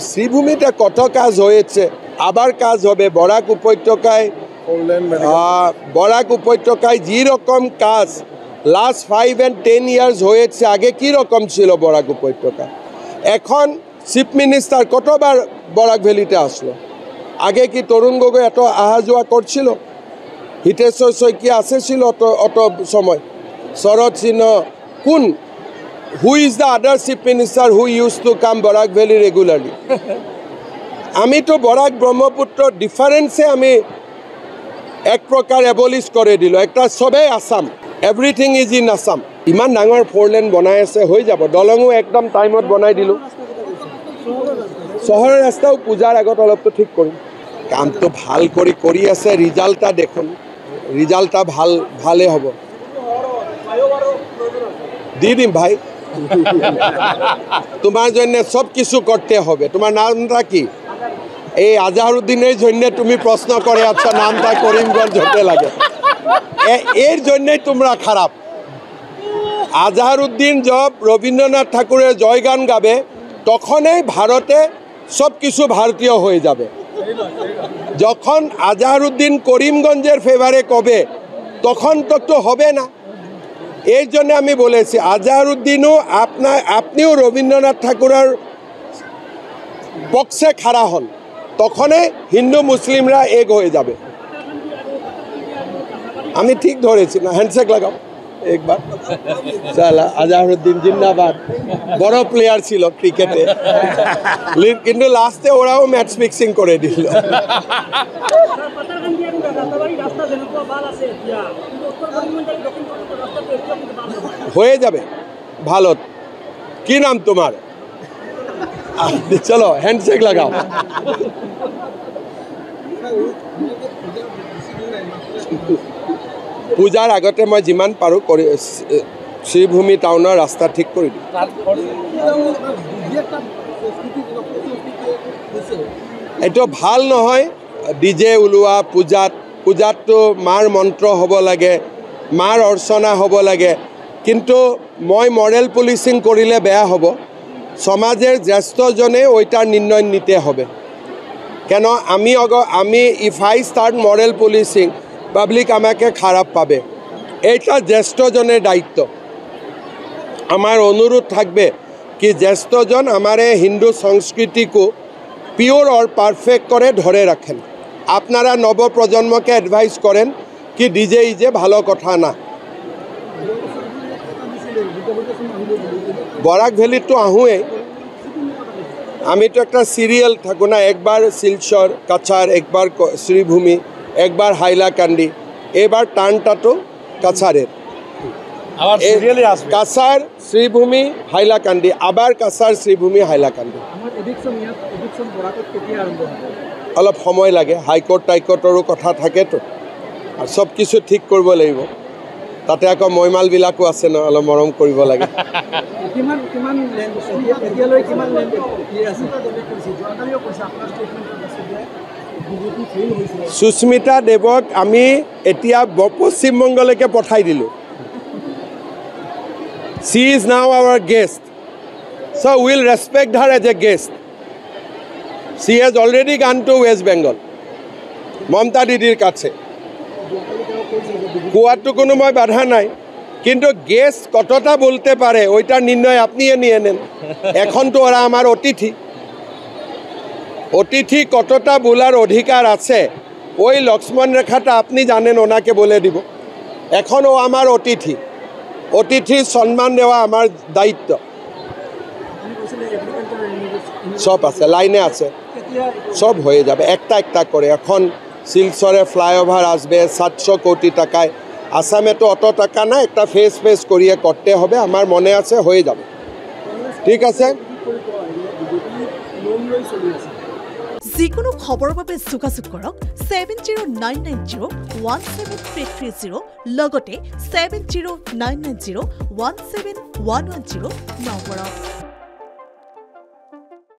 শ্রীভূমিতে কত কাজ হয়েছে, আবার কাজ হবে। বরাক উপত্যকায় যেরকম কাজ লাস্ট 5 and 10 years হয়েছে, আগে কি রকম ছিল বরাক উপত্যকা। এখন চিফ মিনিস্টার কতবার বরাক ভ্যালিতে আসলো, আগে কি তরুণ গগৈ এত আহা যোৱা কৰছিল, হিতেশ্বৰ শইকীয়া আসেছিল অত সময়, শরৎ সিংহ, কোন who is the other chief minister who use to come Barak valley regularly. আমি তো বরাক ব্রহ্মপুত্র ডিফারেন্সে আমি এক প্রকার এবলিশ করে দিল, একটা সবেই Assam, everything is in Assam. ইমান ডাঙৰ 4 লেন বনাই আছে, হৈ যাব। দলঙো একদম টাইমত বনাই দিলোঁ। চহৰৰ ৰাস্তাও পূজাৰ আগত অলপতো ঠিক কৰিম। কামটো ভাল কৰি আছে, ৰিজাল্টটা দেখোন, ৰিজাল্টটা ভালে হ'ব। দি দিম ভাই, তোমার জন্য সব কিছু করতে হবে। তোমার নামটা কি? এই আজহারউদ্দিনের জন্য তুমি প্রশ্ন করে আচ্ছা নামটা করিমগঞ্জ হতে লাগে, এর জন্যই তোমরা খারাপ। আজহারউদ্দিন যব রবীন্দ্রনাথ ঠাকুরের জয়গান গাবে, তখনই ভারতে সব কিছু ভারতীয় হয়ে যাবে। যখন আজহারউদ্দিন করিমগঞ্জের ফেভারে কবে, তখন তো হবে না। এই জন্য আমি বলেছি আজহারউদ্দিনও আপনিও রবীন্দ্রনাথ ঠাকুরের পক্ষে খাড়া হন, তখনই হিন্দু মুসলিমরা এক হয়ে যাবে। আমি ঠিক ধরেছি না? হ্যান্ডশেক লাগাও একবার। চালা, আজহারউদ্দিন জিন্দাবাদ। বড় প্লেয়ার ছিল ক্রিকেটে, কিন্তু লাস্টে ওরাও ম্যাচ ফিক্সিং করে দিল। হয়ে যাবে ভালো। কি নাম তোমার? চলো হ্যান্ডশেক লাগাও। পূজাৰ আগতে মই যিমান পাৰোঁ কৰি শ্ৰীভূমি টাউনৰ ৰাস্তা ঠিক কৰি দিম। এইটো ভাল নহয় ডিজে ওলোৱা পূজাততো মাৰ মন্ত্ৰ হ'ব লাগে, মাৰ অৰ্চনা হ'ব লাগে, কিন্তু মই মৰেল পুলিচিং কৰিলে বেয়া হ'ব। সমাজের জ্যেষ্ঠজনে ওইটার নির্ণয় নিতে হবে। কেন আমি if I start মরেল policing, public আমাকে খারাপ পাবে। এইটা জ্যেষ্ঠজনের দায়িত্ব। আমার অনুরোধ থাকবে কি জ্যেষ্ঠজন আমার হিন্দু সংস্কৃতিকে পিওর और পারফেক্ট করে ধরে রাখেন। আপনারা নবপ্রজন্মকে অ্যাডভাইস করেন কি ডিজে ইজে ভালো কথা না। বরাক ভ্যালিত তো আহোঁই, আমি তো একটা সিরিয়াল থাকো না, একবার শিলচর কাছার, একবার শ্রীভূমি, একবার হাইলাকান্দি, এবার টানটা তো কাছারের। কাছার শ্রীভূমি হাইলাকান্দি, আবার কাছার শ্রীভূমি হাইলাকান্দি। অলপ সময় লাগে, হাইকোর্ট টাইকোৰ্টৰো কথা থাকেতো, আৰু সব কিছু ঠিক কৰিব লাগিব। তাতে আকৌ মৈমালবিলাকো আছে ন, অলপ মৰম কৰিব লাগে। সুস্মিতা দেৱক আমি এতিয়া পশ্চিমবংগলৈকে পঠাই দিলোঁ। She is now our guest, so we'll respect her as a guest. She has already gone to West Bengal, মমতা দিদির কাছে। কোয়াটো কোনো মই বাধা নাই, কিন্তু গেস্ট কতটা বলতে পারে ওইটার নির্ণয় আপনিই নিয়ে নেন। এখন তো ওরা আমার অতিথি কতটা বলার অধিকার আছে, ওই লক্ষ্মণ রেখাটা আপনি জানেন, ওনাকে বলে দিব। এখন ও আমার অতিথির সম্মান দেওয়া আমার দায়িত্ব। সব আছে, লাইনে আছে, সব হয়ে যাবে একটা একটা করে। এখন শিলচরে ফ্লাইওভার আসবে 700 কোটি টাকায়, আসামে তো অত টাকা না, একটা ফেস করিয়ে করতে হবে। আমার মনে আছে হয়ে যাবে, ঠিক আছে। যিকোনো খবৰৰ বাবে যোগাযোগ কৰক 7099017330 লগতে 7099017110 নম্বৰত।